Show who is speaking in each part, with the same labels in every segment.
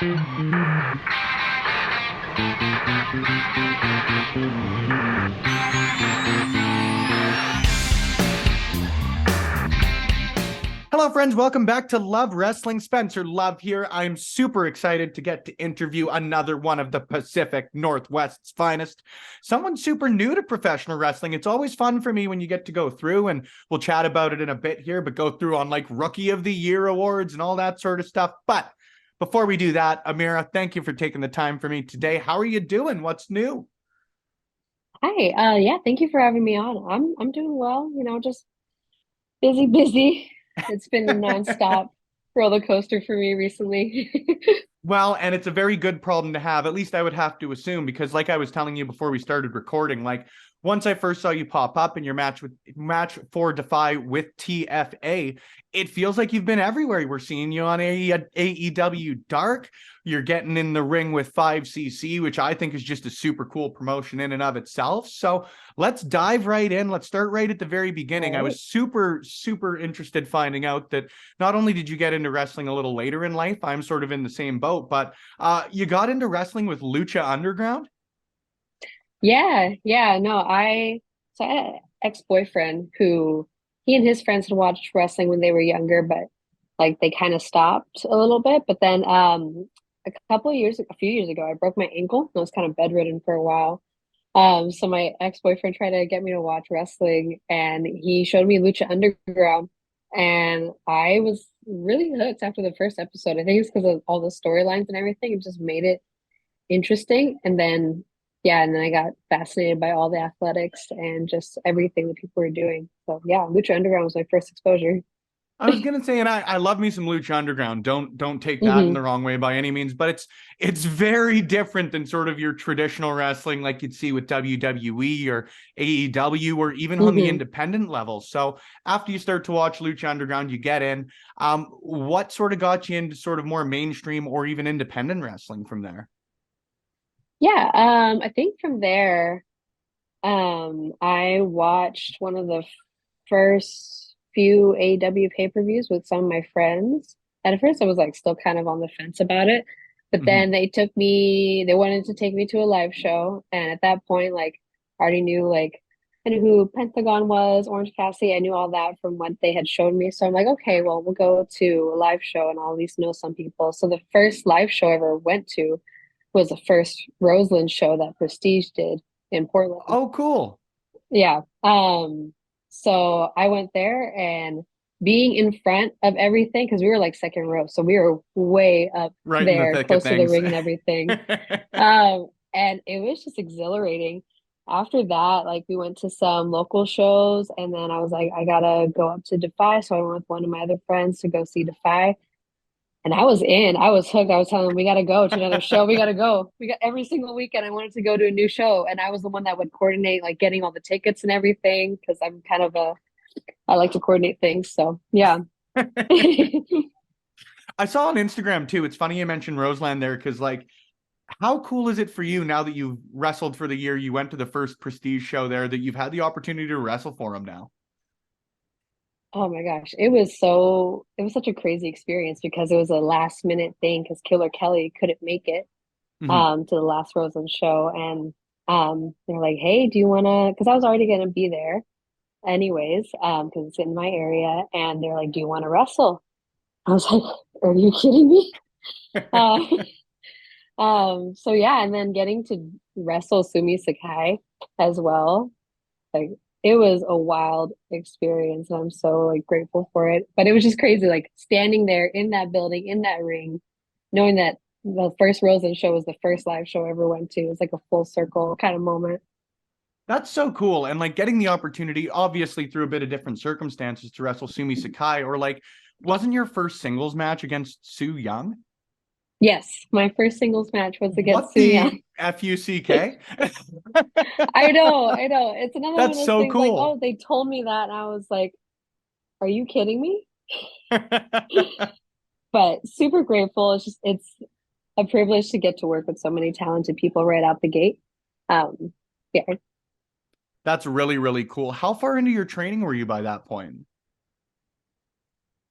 Speaker 1: Hello, friends. Welcome back to Love Wrestling. Spencer Love here. I'm super excited to get to interview another one of the Pacific Northwest's finest. Someone super new to professional wrestling. It's always fun for me when you get to go through, and we'll chat about it in a bit here, but go through on like Rookie of the Year awards and all that sort of stuff. But before we do that, Amira, thank you for taking the time for me today. How are you doing? What's new?
Speaker 2: Hi, yeah, thank you for having me on. I'm doing well, just busy. It's been a nonstop roller coaster for me recently.
Speaker 1: Well, and it's a very good problem to have. At least I would have to assume, because like I was telling you before we started recording, like once I first saw you pop up in your match for DEFY with TFA, it feels like you've been everywhere. We're seeing you on AEW Dark. You're getting in the ring with 5cc, which I think is just a super cool promotion in and of itself. So let's dive right in. Let's start right at the very beginning.
Speaker 2: All
Speaker 1: I
Speaker 2: right.
Speaker 1: was super interested finding out that not only did you get into wrestling a little later in life, I'm sort of in the same boat, but you got into wrestling with Lucha Underground.
Speaker 2: Yeah, no, I had an ex-boyfriend who he and his friends had watched wrestling when they were younger, but like they kind of stopped a little bit. But then a few years ago, I broke my ankle. I was kind of bedridden for a while. So my ex-boyfriend tried to get me to watch wrestling and he showed me Lucha Underground and I was really hooked after the first episode. I think it's because of all the storylines and everything. It just made it interesting. And then I got fascinated by all the athletics and just everything that people were doing. So yeah, Lucha Underground was my first exposure.
Speaker 1: I was gonna say, and I love me some Lucha Underground. Don't take that in
Speaker 2: hmm
Speaker 1: the wrong way by any means, but it's very different than sort of your traditional wrestling like you'd see with WWE or AEW or even on the
Speaker 2: hmm
Speaker 1: independent level. So after you start to watch Lucha Underground, you get in. What sort of got you into sort of more mainstream or even independent wrestling from there?
Speaker 2: Yeah, I think from there, I watched one of the first few AEW pay-per-views with some of my friends. At first, I was like still kind of on the fence about it, but then
Speaker 1: Mhm.
Speaker 2: they wanted to take me to a live show, and at that point, like, I already knew I knew who Pentagon was, Orange Cassidy, I knew all that from what they had shown me. So I'm like, okay, well, we'll go to a live show, and I'll at least know some people. So the first live show I ever went to was the first Roseland show that Prestige did in Portland.
Speaker 1: Oh, cool.
Speaker 2: Yeah. So I went there and being in front of everything, because we were like second row, so we were way up
Speaker 1: Right in the
Speaker 2: there,
Speaker 1: thick of
Speaker 2: close to the
Speaker 1: things.
Speaker 2: ring and everything. And it was just exhilarating. After that, like we went to some local shows, and then I was like, I gotta go up to DeFi. So I went with one of my other friends to go see DeFi. And I was in, I was hooked. I was telling them, we got to go to another show. We got to go. We got every single weekend. I wanted to go to a new show. And I was the one that would coordinate, like getting all the tickets and everything. Cause I like to coordinate things. So yeah.
Speaker 1: I saw on Instagram too. It's funny you mentioned Roseland there because, like, how cool is it for you now that you've wrestled for the year? You went to the first Prestige show there, that you've had the opportunity to wrestle for him now.
Speaker 2: Oh my gosh. It was such a crazy experience because it was a last minute thing because Killer Kelly couldn't make it
Speaker 1: Mhm.
Speaker 2: to the last Roseland show. And they're like, hey, do you wanna, because I was already gonna be there anyways, because it's in my area, and they're like, do you want to wrestle? I was like, are you kidding me? Uh, so yeah, and then getting to wrestle Sumi Sakai as well, like it was a wild experience, and I'm so like grateful for it. But it was just crazy, like standing there in that building, in that ring, knowing that the first Roseland show was the first live show I ever went to. It was like a full circle kind of moment.
Speaker 1: That's so cool. And like getting the opportunity, obviously through a bit of different circumstances, to wrestle Sumi Sakai, or like, wasn't your first singles match against Sue Young?
Speaker 2: Yes, my first singles match was against
Speaker 1: What
Speaker 2: Su
Speaker 1: the
Speaker 2: Yang.
Speaker 1: FUCK?
Speaker 2: I know. It's another one of
Speaker 1: That's
Speaker 2: those
Speaker 1: so
Speaker 2: things like,
Speaker 1: cool.
Speaker 2: oh, they told me that, and I was like, are you kidding me? But super grateful. It's a privilege to get to work with so many talented people right out the gate. Um, yeah.
Speaker 1: That's really cool. How far into your training were you by that point?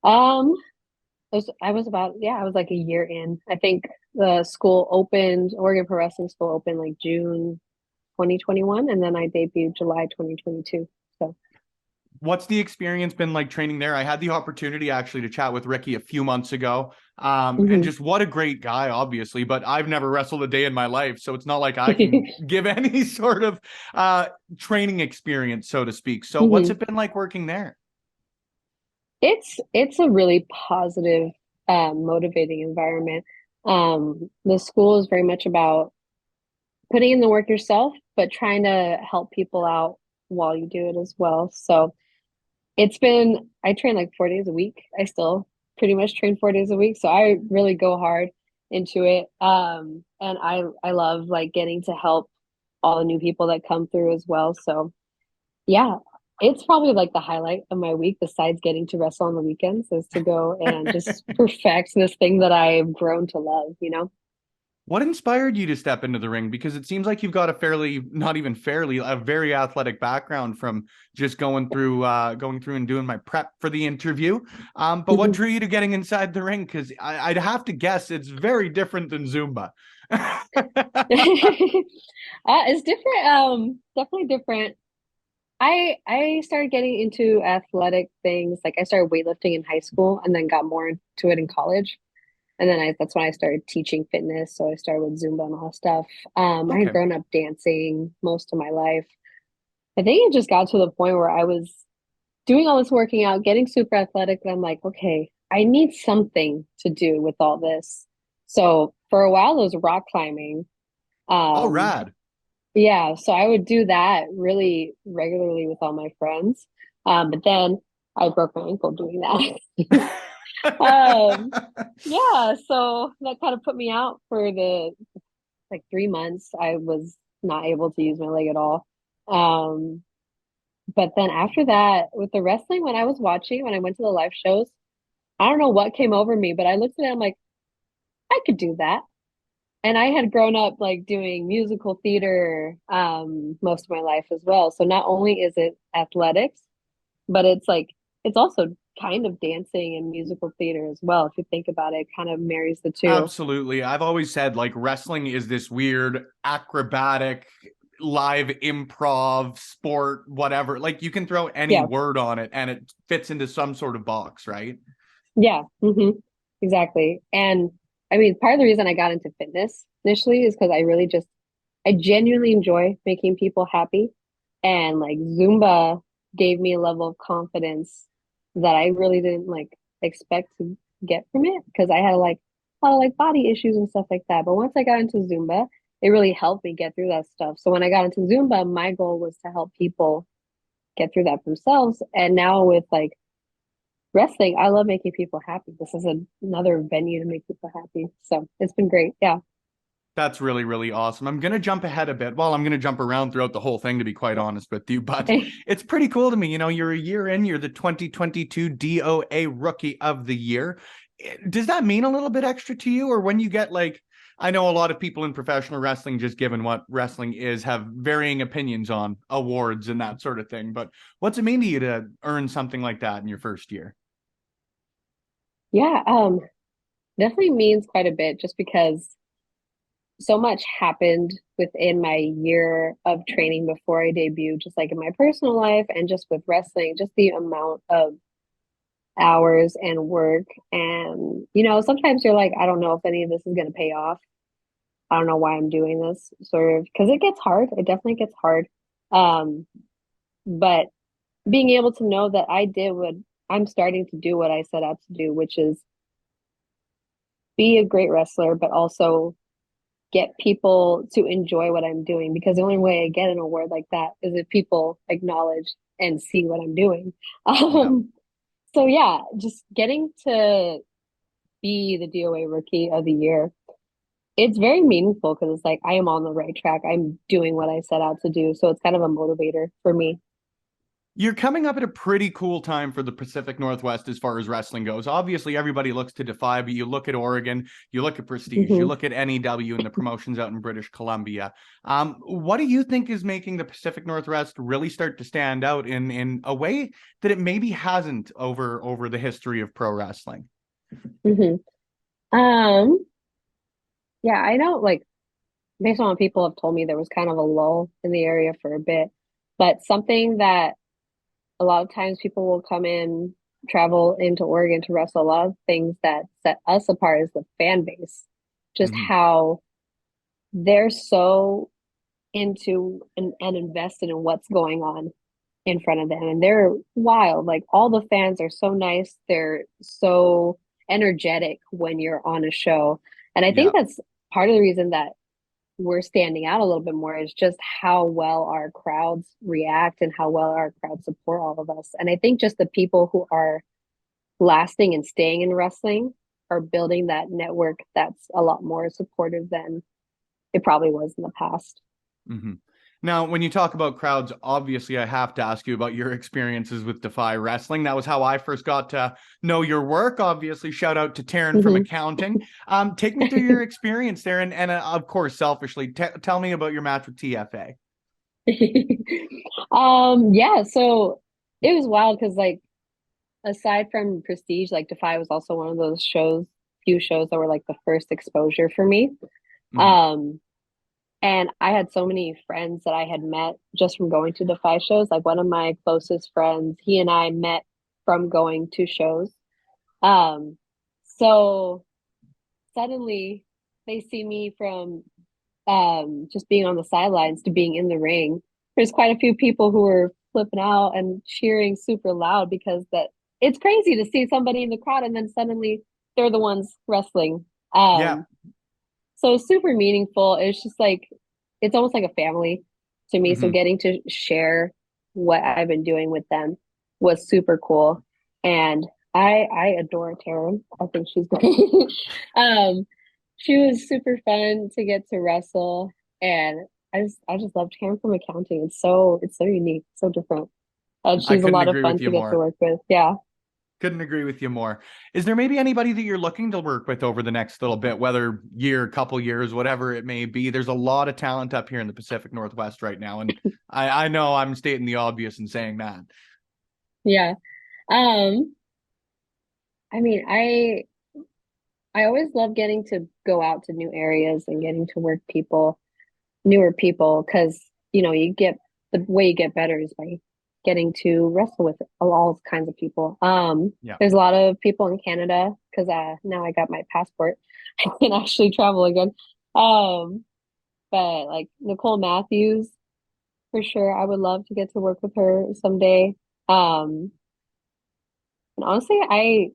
Speaker 2: Um, I was about, yeah, I was like a year in. I think the school opened, Oregon Pro Wrestling School opened like June 2021, and then I debuted July 2022. So,
Speaker 1: What's the experience been like training there? I had the opportunity actually to chat with Ricky a few months ago. And
Speaker 2: mhm.
Speaker 1: just what a great guy, obviously, but I've never wrestled a day in my life. So it's not like I can give any sort of training experience, so to speak. So what's
Speaker 2: hmm
Speaker 1: it been like working there?
Speaker 2: It's a really positive, motivating environment. The school is very much about putting in the work yourself, but trying to help people out while you do it as well. So I train like 4 days a week. I still pretty much train 4 days a week. So I really go hard into it. And I love like getting to help all the new people that come through as well. So yeah, it's probably like the highlight of my week, besides getting to wrestle on the weekends, is to go and just perfect this thing that I've grown to love, you know?
Speaker 1: What inspired you to step into the ring? Because it seems like you've got a fairly, not even fairly, a very athletic background from just going through and doing my prep for the interview. But what
Speaker 2: Mhm.
Speaker 1: drew you to getting inside the ring? Because I'd have to guess it's very different than Zumba.
Speaker 2: It's different, definitely different. I started getting into athletic things. Like I started weightlifting in high school and then got more into it in college. And then that's when I started teaching fitness. So I started with Zumba and all that stuff. I had
Speaker 1: Okay.
Speaker 2: grown up dancing most of my life. I think it just got to the point where I was doing all this working out, getting super athletic, and I'm like, okay, I need something to do with all this. So for a while, it was rock climbing.
Speaker 1: Oh,
Speaker 2: Um,
Speaker 1: rad.
Speaker 2: yeah, so I would do that really regularly with all my friends. But then I broke my ankle doing that. Um, yeah, so that kind of put me out for the like 3 months. I was not able to use my leg at all. Um, but then after that, with the wrestling, when I was watching, when I went to the live shows, I don't know what came over me, but I looked at it, I'm like, I could do that. And I had grown up like doing musical theater most of my life as well. So not only is it athletics, but it's also kind of dancing and musical theater as well. If you think about it, it kind of marries the two.
Speaker 1: Absolutely. I've always said like wrestling is this weird acrobatic live improv sport, whatever. Like you can throw any
Speaker 2: Yeah.
Speaker 1: word on it and it fits into some sort of box, right?
Speaker 2: Yeah. Exactly. And I mean, part of the reason I got into fitness initially is because I genuinely enjoy making people happy. And like Zumba gave me a level of confidence that I really didn't like expect to get from it, because I had like a lot of like body issues and stuff like that. But once I got into Zumba, it really helped me get through that stuff. So when I got into Zumba, my goal was to help people get through that themselves. And now with like wrestling, I love making people happy. This is another venue to make people happy. So it's been great. Yeah.
Speaker 1: That's really, really awesome. I'm going to jump ahead a bit. Well, I'm going to jump around throughout the whole thing, to be quite honest with you, but it's pretty cool to me. You know, you're a year in, you're the 2022 DOA Rookie of the Year. Does that mean a little bit extra to you? Or when you get like, I know a lot of people in professional wrestling, just given what wrestling is, have varying opinions on awards and that sort of thing. But what's it mean to you to earn something like that in your first year?
Speaker 2: Yeah. Definitely means quite a bit, just because so much happened within my year of training before I debuted, just like in my personal life and just with wrestling, just the amount of hours and work. And, sometimes you're like, I don't know if any of this is going to pay off. I don't know why I'm doing this, sort of, because it gets hard. It definitely gets hard. Um, but being able to know that I'm starting to do what I set out to do, which is be a great wrestler, but also get people to enjoy what I'm doing, because the only way I get an award like that is if people acknowledge and see what I'm doing.
Speaker 1: Yeah.
Speaker 2: Um, so yeah, just getting to be the DOA Rookie of the Year, it's very meaningful because it's like I am on the right track. I'm doing what I set out to do. So it's kind of a motivator for me.
Speaker 1: You're coming up at a pretty cool time for the Pacific Northwest as far as wrestling goes. Obviously, everybody looks to Defy, but you look at Oregon, you look at Prestige, you
Speaker 2: hmm
Speaker 1: look at NEW and the promotions out in British Columbia. What do you think is making the Pacific Northwest really start to stand out in a way that it maybe hasn't over the history of pro wrestling?
Speaker 2: hmm Um, yeah, I know, like, based on what people have told me, there was kind of a lull in the area for a bit. But something that a lot of times people will come in, travel into Oregon to wrestle, a lot of things that set us apart is the fan base. Just
Speaker 1: Hmm.
Speaker 2: how they're so into and invested in what's going on in front of them. And they're wild. Like all the fans are so nice. They're so energetic when you're on a show. And I
Speaker 1: Yeah.
Speaker 2: think that's part of the reason that we're standing out a little bit more is just how well our crowds react and how well our crowds support all of us. And I think just the people who are lasting and staying in wrestling are building that network that's a lot more supportive than it probably was in the past.
Speaker 1: Hmm. Now, when you talk about crowds, obviously I have to ask you about your experiences with DEFY Wrestling. That was how I first got to know your work. Obviously, shout out to Taryn from
Speaker 2: Mm-hmm.
Speaker 1: Accounting. Take me through your experience there, and of course, selfishly, tell me about your match with TFA.
Speaker 2: Yeah, so it was wild because like aside from Prestige, like Defy was also one of those few shows that were like the first exposure for me.
Speaker 1: Hmm.
Speaker 2: Um, and I had so many friends that I had met just from going to Defy shows. Like one of my closest friends, he and I met from going to shows. Um, so suddenly they see me from just being on the sidelines to being in the ring. There's quite a few people who were flipping out and cheering super loud because that it's crazy to see somebody in the crowd and then suddenly they're the ones wrestling.
Speaker 1: Yeah.
Speaker 2: Um, so super meaningful. It's just like it's almost like a family to me. So
Speaker 1: Hmm.
Speaker 2: getting to share what I've been doing with them was super cool. And I adore Taryn. I think she's great. um, she was super fun to get to wrestle, and I just love Taryn from Accounting. It's so unique, so different, and
Speaker 1: I
Speaker 2: she's a
Speaker 1: couldn't
Speaker 2: lot of
Speaker 1: agree
Speaker 2: fun
Speaker 1: with you
Speaker 2: to get to
Speaker 1: more.
Speaker 2: work with. Yeah.
Speaker 1: Couldn't agree with you more. Is there maybe anybody that you're looking to work with over the next little bit, whether year, couple years, whatever it may be? There's a lot of talent up here in the Pacific Northwest right now, and I know I'm stating the obvious and saying that.
Speaker 2: Yeah. Um, I mean, I always love getting to go out to new areas and getting to work newer people, because you get the way you get better is by getting to wrestle with all kinds of people.
Speaker 1: Yeah.
Speaker 2: There's a lot of people in Canada because now I got my passport. I can actually travel again. Um, but like Nicole Matthews, for sure, I would love to get to work with her someday. Um, and honestly, I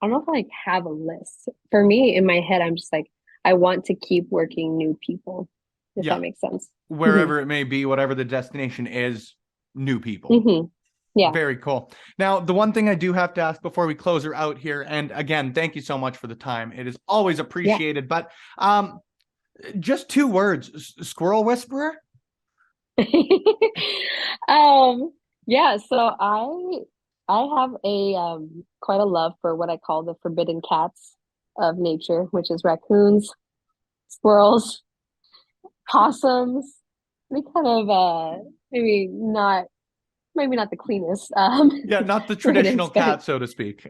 Speaker 2: don't know if I like have a list. For me, in my head, I'm just like, I want to keep working new people, if that
Speaker 1: Yeah.
Speaker 2: makes sense. hmm
Speaker 1: Wherever it may be, whatever the destination is, new people.
Speaker 2: hmm Yeah.
Speaker 1: Very cool. Now, the one thing I do have to ask before we close her out here, and again, thank you so much for the time. It is always
Speaker 2: Yeah.
Speaker 1: appreciated. But just two words: squirrel whisperer.
Speaker 2: Um, yeah, so I have a quite a love for what I call the forbidden cats of nature, which is raccoons, squirrels, possums. They kind of maybe not maybe not the cleanest
Speaker 1: Yeah, not the traditional
Speaker 2: rodents, but
Speaker 1: cat, so to speak.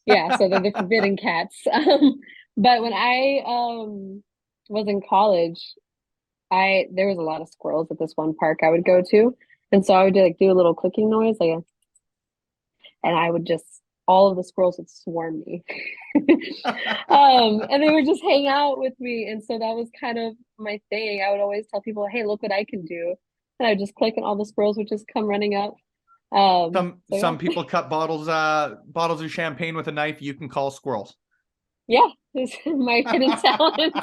Speaker 2: yeah, so they're the forbidden cats. But when I was in college, I there was a lot of squirrels at this one park I would go to. And so I would do a little clicking noise, and I would just all of the squirrels would swarm me. And they would just hang out with me. And so that was kind of my thing. I would always tell people, hey, look what I can do. And I would just click and all the squirrels would just come running up. So yeah.
Speaker 1: Some people cut bottles of champagne with a knife. You can call squirrels.
Speaker 2: Yeah, this is my hidden talent.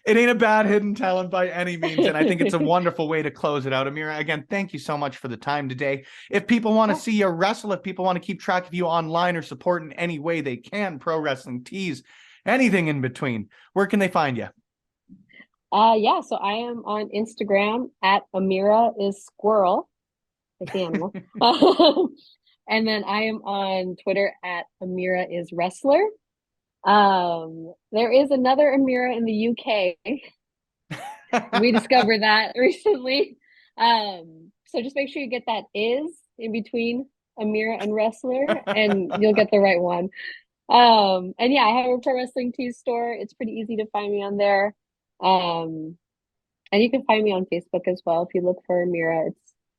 Speaker 1: It ain't a bad hidden talent by any means, and I think it's a wonderful way to close it out. Amira, again, thank you so much for the time today. If people want to
Speaker 2: Yeah.
Speaker 1: see you wrestle, if people want to keep track of you online or support in any way they can, pro wrestling tees, anything in between, where can they find you?
Speaker 2: Yeah, so I am on Instagram at Amira is Squirrel, like the animal. And then I am on Twitter at Amira is Wrestler. There is another Amira in the UK. We discovered that recently. So just make sure you get that is in between Amira and Wrestler, and you'll get the right one. And yeah, I have a pro wrestling tees store. It's pretty easy to find me on there. Um, and you can find me on Facebook as well. If you look for Amira,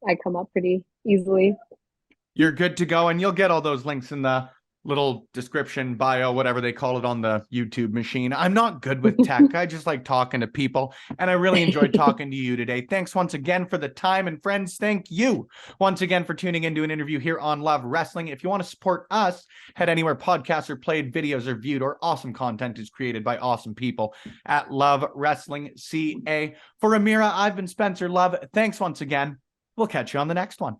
Speaker 2: I come up pretty easily.
Speaker 1: You're good to go, and you'll get all those links in the little description bio, whatever they call it on the YouTube machine. I'm not good with tech. I just like talking to people, and I really enjoyed talking to you today. Thanks once again for the time, and friends, thank you once again for tuning into an interview here on Love Wrestling. If you want to support us, head anywhere podcasts are played, videos are viewed, or awesome content is created by awesome people at Love Wrestling CA. For Amira, I've been Spencer Love. Thanks once again. We'll catch you on the next one.